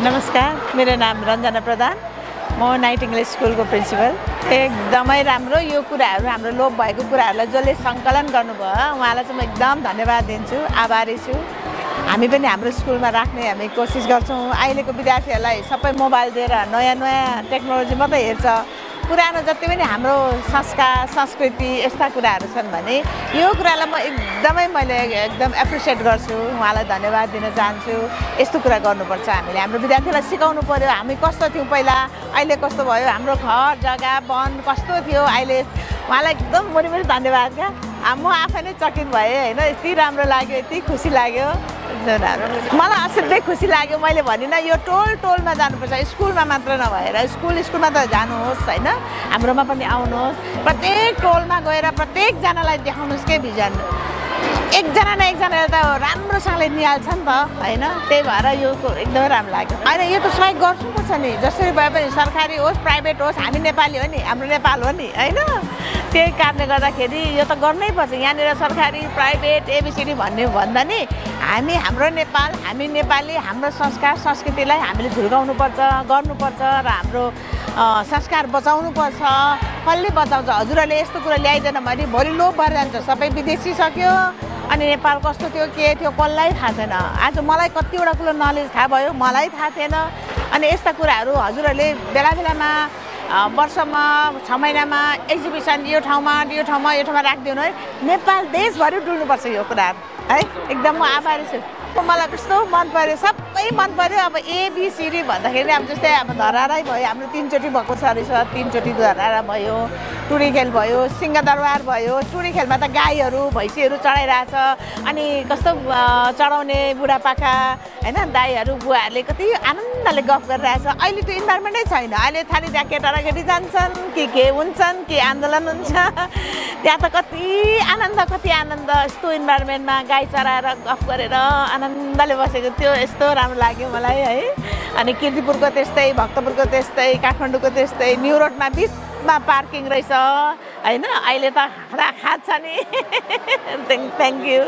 नमस्कार, मेरो नाम रञ्जना प्रधान। म नाइटिङ्गेल स्कुलको प्रिन्सिपल। एकदमै राम्रो यो कुराहरू हाम्रो लोप भएको कुराहरूलाई जसले सङ्कलन गर्नुभयो उहाँलाई चाहिँ म एकदम धन्यवाद दिन्छु, आभारी छु। हामी पनि हाम्रो स्कुलमा राख्ने हामी कोसिस गर्छौँ। अहिलेको विद्यार्थीहरूलाई सबै मोबाइल दिएर नयाँ नयाँ टेक्नोलोजी मात्रै हेर्छ। पुरानो जति पनि हाम्रो संस्कार संस्कृति यस्ता कुराहरू छन् भने यो कुरालाई मैले एकदम एप्रिसिएट गर्छु। उहाँलाई धन्यवाद दिन चाहन्छु। यस्तो कुरा गर्नुपर्छ। हामीले हाम्रो विद्यार्थीलाई सिकाउनु पर्यो। हामी कस्तो थियौँ पहिला, अहिले कस्तो भयो, हाम्रो घर जग्गा वन कस्तो थियो अहिले। उहाँलाई एकदम मुरी धन्यवाद क्या। म आफै नै चकित भएँ होइन। यति राम्रो लाग्यो, यति खुसी लाग्यो। मलाई असाध्यै खुसी लाग्यो। मैले भनिनँ यो टोलमा जानुपर्छ, स्कुलमा मात्र नभएर स्कुलमा त जानुहोस् होइन, हाम्रोमा पनि आउनुहोस्। प्रत्येक टोलमा गएर प्रत्येकजनालाई देखाउनुहोस् के भिजन। एकजना न एकजनाले त राम्रोसँगले निहाल्छ नि त होइन। त्यही भएर यो एकदमै राम्रो लाग्यो। होइन यो त सहयोग गर्नुपर्छ नि, जसरी भए पनि सरकारी होस् प्राइभेट होस्, हामी नेपाली हो नि, हाम्रो नेपाल हो नि होइन। त्यही कारणले गर्दाखेरि यो त गर्नै पर्छ। यहाँनिर सरकारी प्राइभेट एबिसिडी भन्दा नि हाम्रो नेपाल, हामी नेपाली, हाम्रो संस्कार संस्कृतिलाई हामीले झुल्काउनुपर्छ, गर्नुपर्छ र हाम्रो संस्कार बचाउनुपर्छ। कसले बचाउँछ? हजुरहरूले यस्तो कुरा ल्याइदिएन भने भोलि लोप भएर जान्छ। सबै विदेशी सक्यो अनि नेपाल कस्तो थियो के थियो कसलाई थाहा छैन। आज मलाई कतिवटा कुरो नलेज थाहा भयो, मलाई थाहा थिएन। अनि यस्ता कुराहरू हजुरहरूले बेला बेलामा वर्षमा 6 महिनामा एक्जिबिसन यो ठाउँमा राखिदिनु है। नेपाल देशभरि डुल्नुपर्छ यो कुराहरू है। एकदम म आभारी छु। मलाई कस्तो मन पर्यो, सबै मन पर्यो। अब एबिसिडी भन्दाखेरि अब जस्तै अब धरारै भयो, हाम्रो 3 चोटि भएको छ रहेछ। 3 चोटि धरारा भयो, टुरी खेल भयो, सिंहदरबार भयो। टुरी खेलमा त गाईहरू भैँसीहरू चढाइरहेछ। अनि कस्तो चढाउने बुढापाका होइन, दाईहरू बुवाहरूले कति आनन्दले गफ गरिरहेछ। अहिले त्यो इन्भाइरोमेन्टै छैन। अहिले खालि त्यहाँ केटाकेटी जान्छन् के हुन्छन्, के आन्दोलन हुन्छ। त्यहाँ त कति आनन्द यस्तो इन्भाइरोमेन्टमा गाई चराएर गफ गरेर आनन्दले बसेको थियो। यस्तो राम्रो लाग्यो मलाई है। अनि किर्तिपुरको त्यस्तै, भक्तपुरको त्यस्तै, काठमाडौँको त्यस्तै। न्यु रोडमा बिचमा पार्किङ रहेछ होइन। अहिले त खाँच छ नि। Thank you.